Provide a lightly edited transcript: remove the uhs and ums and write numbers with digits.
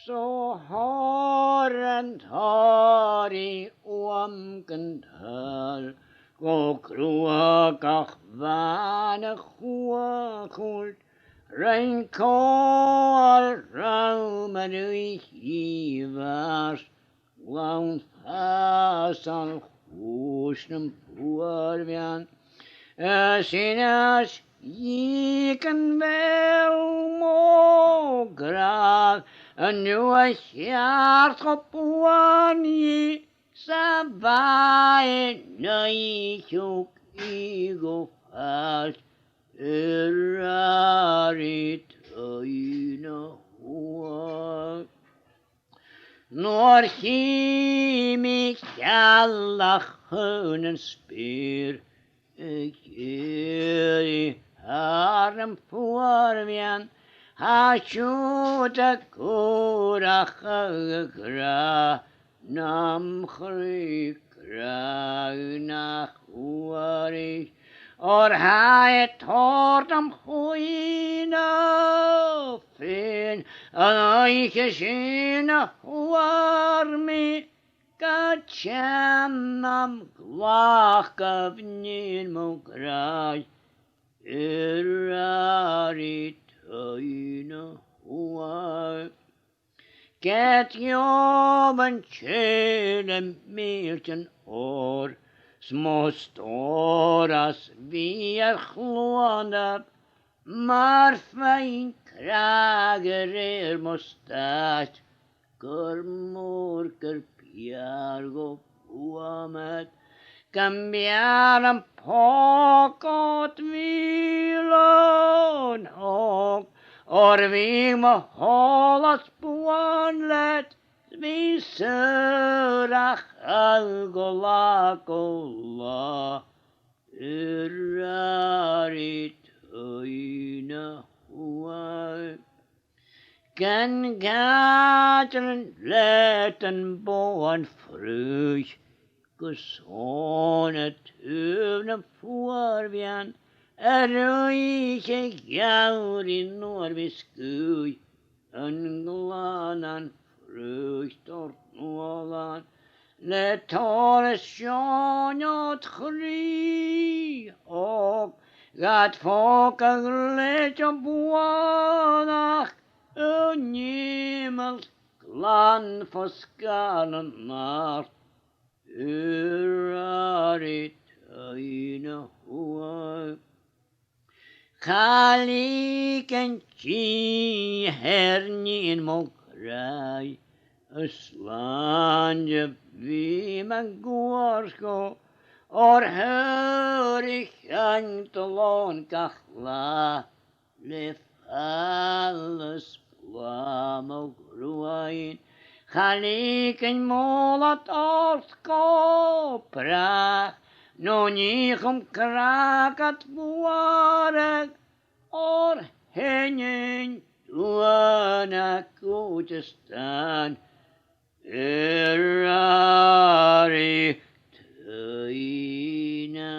Så har en tar i omkendal, gå kroakach vane huakult, rein koal raumen hivas, laun fasan husnum puarvian, sinas jiken wel mograag, een nieuwe jaar gepuan je sabai neitjuk igo fast erarit oina hua. Nor chimi kallach hunen spyr, Kyrie harm forvian, ha sjuta kurach gra, nam chrykra nach huarig, or ha et tortam huina fin, an oike sina huarmi, Kachanam glach nin mokrai, erarit oina huai. Get joben tjelen milten or, små storas via glånab, maar fijn krager mostat, kormorker Piargo puamet, cambiaram pokot vilon hok, orvimo holas puanlet, vi sörach algolakola, erarit oina huai. Kan gaten leten boan fruch, gesonet tuvne forvian, ruike jauri norviskui, en glanan frucht or nolan, le tores sjonot chri, og gat foka glecho buanach, Niemals glan forskalen naart, erarit oina huai. Chaliken chi hernin mokrai, slanje vi man gorsko, or hörig antelon kachla, le alles plamo gruain, chaliken molat orsko prach, no nichum krakat buarek, or henyen tuana kujestan, erari tuina.